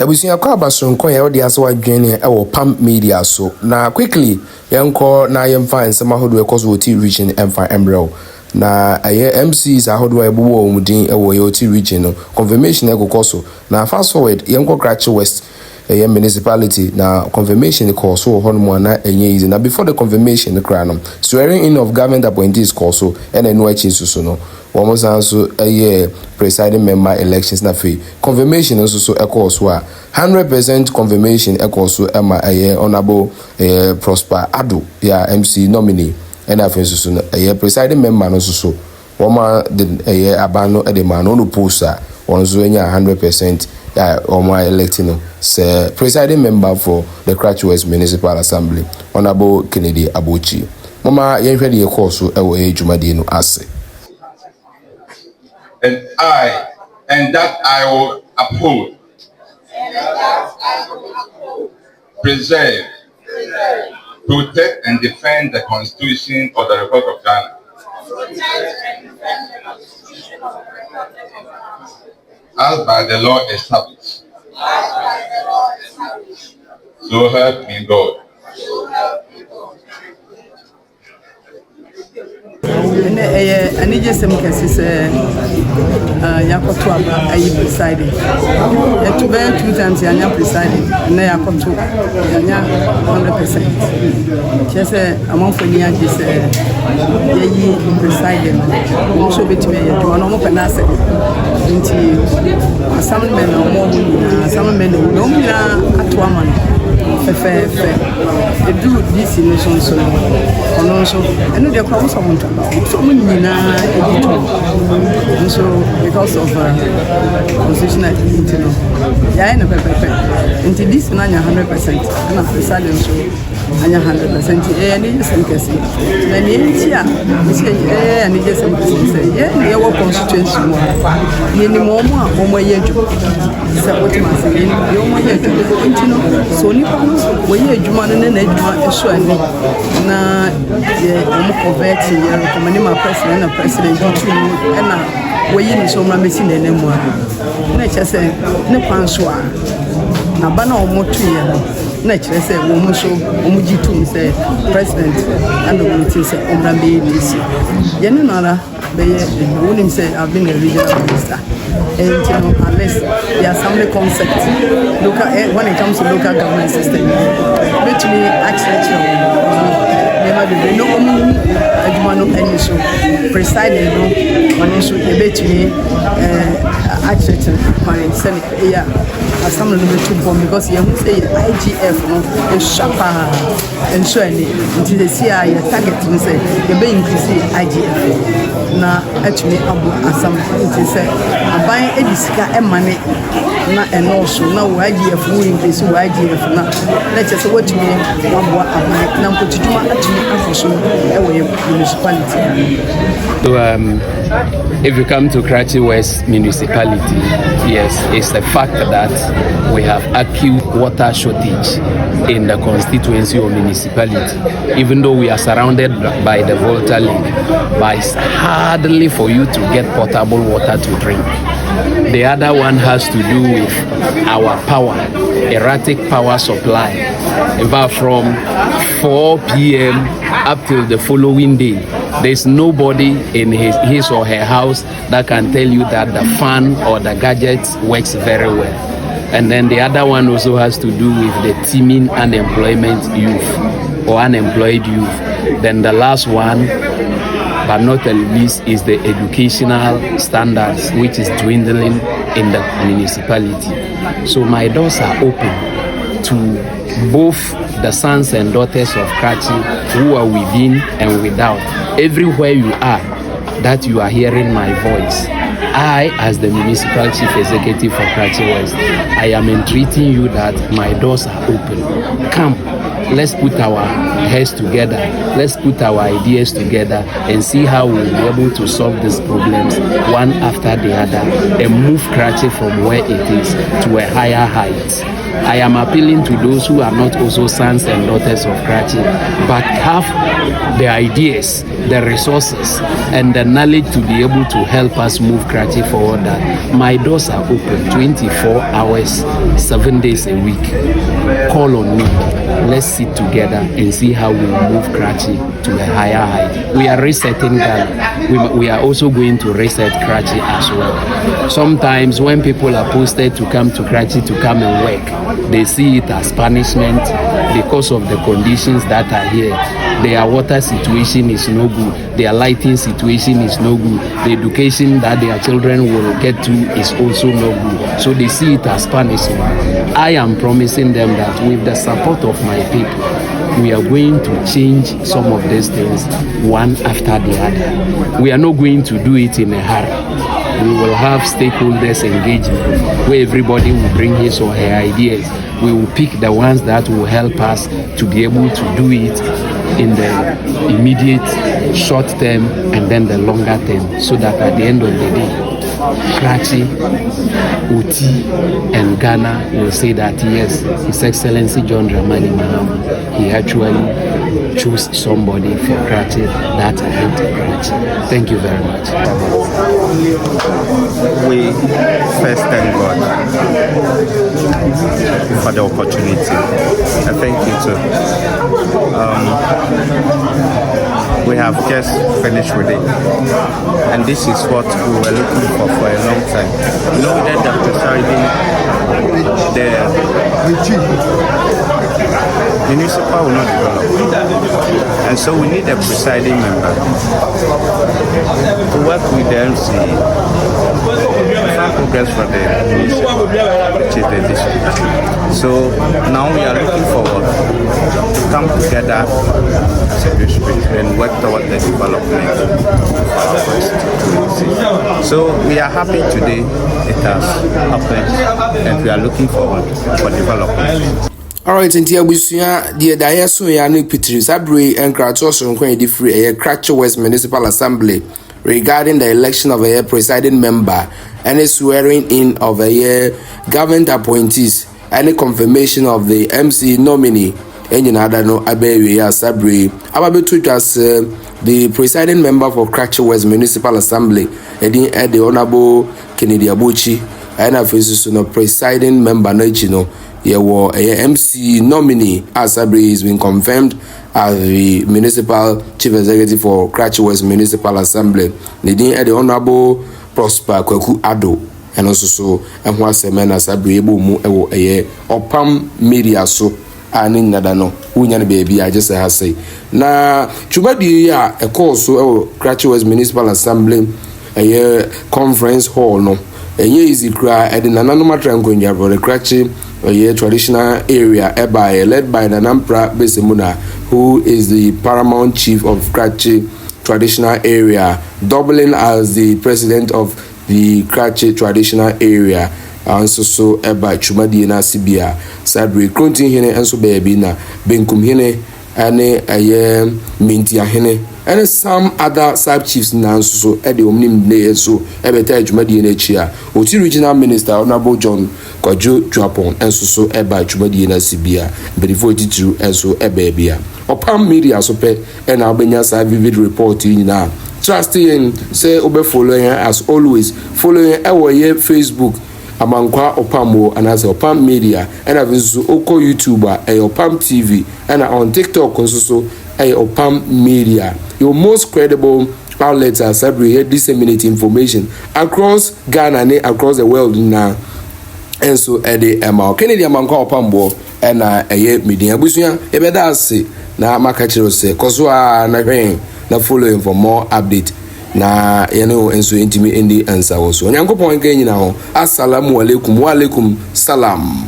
Abusia kwa basonko ya odi ase wadwene e pam media so na quickly yenko na yemfa nsema hodo e cause woti region emfa emrel na MCs ahodo e buwo omudin e wo yoti region no confirmation e kokoso na fast forward yenko Cratch West municipality na confirmation e koso honmo na enye easy na before the confirmation kra no swearing in of government appointees koso and enu achi so no womo sanso presiding member elections na fe confirmation so e koso a 100% confirmation e koso ema honorable Prosper Ado ya MC nominee and afenso so presiding member no so woma the abano e de man no poster onzo enya 100% my electing say presiding member for the Cratch West Municipal Assembly Honorable Kennedy Abuchi. Mama yenhwe de course ewo ejumade no ase. And that I will uphold, preserve, protect and defend the Constitution of the Republic of Ghana. As by the law established. So help me God. I need just some cases. Yakoto ayi presiding. To be 2 times yanya presiding. Na yakoto yanya 100%. Just among for near this yayi presiding. Also between you do no more penase. Into some men no more some men no na atwaman. Fe. They do this in so ono so eno dey come someone to so many na edito so because of positional intino ya na pepe into this na 100% na president so anya 100% ni sem kesi na ni tia ni je sem kesi ye wo constituency mo ye ni mo mo ye ju support ma se ye mo ye ju intino so ni wo ye adwuma no na adwuma eso ani na ye mo convert ye recommend my president na president to na wo yi ni so ma mesi na nemu na chese ne kwanso a na ba na o motu ye na chese wo mo so o mo jitum se president and the meeting se o mra be DC ye ne nara be ye wonim se I've been a regional minister and you know unless the assembly concept local when it comes to local government system which me actually never be no adwuma no any so presiding no one so e betumi actually my senate yeah assembly no be too bomb because you say IGF no is sharper and so any until they see your target no say you be increase IGF na actually abu assembly until say aban edisika emane na eno so na IGF wo increase IGF na let's say what you mean abu aban na mpotuduma atumi afoso ewe municipality. So if you come to Cratch West Municipality, yes, it's a fact that we have acute water shortage in the constituency of municipality, even though we are surrounded by the Volta Lake, but it's hardly for you to get potable water to drink. The other one has to do with our power, erratic power supply. In fact, from 4 p.m. up till the following day, there's nobody in his or her house that can tell you that the fan or the gadget works very well. And then the other one also has to do with the teeming unemployment youth or unemployed youth. Then the last one, but not the least, is the educational standards, which is dwindling in the municipality. So my doors are open to both the sons and daughters of Cratch who are within and without. Everywhere you are, that you are hearing my voice. I, as the municipal chief executive for Cratch West, I am entreating you that my doors are open. Come let's put our heads together, let's put our ideas together and see how we'll be able to solve these problems one after the other and move Kratchi from where it is to a higher height. I am appealing to those who are not also sons and daughters of Kratchi, but have the ideas, the resources, and the knowledge to be able to help us move Kratchi forward. That my doors are open 24 hours, 7 days a week. Call on me. Let's sit together and see how we move Kratchi to a higher height. We are resetting Ghana. We are also going to reset Kratchi as well. Sometimes when people are posted to come to Kratchi to come and work, they see it as punishment because of the conditions that are here. Their water situation is no good. Their lighting situation is no good. The education that their children will get to is also no good. So they see it as punishment. I am promising them that with the support of my people, we are going to change some of these things one after the other. We are not going to do it in a hurry. We will have stakeholders engagement where everybody will bring his or her ideas. We will pick the ones that will help us to be able to do it in the immediate short term and then the longer term, so that at the end of the day, Kratchi, Oti, and Ghana will say that yes, His Excellency John Dramani Mahama, he actually chose somebody for Kratchi that helped Kratchi. Thank you very much. We first thank God for the opportunity. I thank you too. We have just finished with it, and this is what we were looking for a long time. You know that the presiding, the municipal will not develop, and so we need a presiding member to work with the MC, progress for the municipal, which is the district. So now we are looking forward to come together as a district and work toward the development of our constituency. So we are happy today it has happened, and we are looking forward for development. Alright, nti abusuya die dae so ya no Petri Sabre enkrato sonkwan di free Kratchi West Municipal Assembly regarding the election of a presiding member and a swearing in of a government appointees and a confirmation of the MC nominee. And you know that no Abewe ya Sabre ababetu as the presiding member for Kratchi West Municipal Assembly edin the honorable Kennedy Abuchi and afesu no presiding member no chino a MC nominee as Sabre has been confirmed as the municipal chief executive for Kratchi West Municipal Assembly. The honorable Prosper Kwaku Ado and also so and who semana Sabre able mu opam media so and in nadano unyan baby I just have say na chubadi ya a course so Kratchi West Municipal Assembly a conference hall no easy cry at the nanoma tranquilla for the Kratchi traditional area led by the Nampra Besemuna, who is the paramount chief of Kratchi traditional area, doubling as the president of the Kratchi traditional area. And so eba chumadi na sibia Sabre Krontin hene enso baby na benkum hene ane mintia hene and some other sub chiefs now so at the omnim ne so ebeta chumadi na chia oti regional minister honorable John Kwajo Japon and so eba chumadi na sibia before titu enso ebebia opam media so pe and abenya sa vivid report na trust in say obe following as always following our Facebook amankwa opamo and as opam media and aviso oko YouTuber opam TV and on TikTok also opam media, your most credible outlets are Sabre disseminate information across Ghana and across the world now. And so the Kennedy amankwa opambo and media busuya ebeda se na makachiro se kozwa na hwen na following for more update na enso intimi endi answer also. Nyankopon kan nyina ho. Assalamu alaikum wa alaikum salam.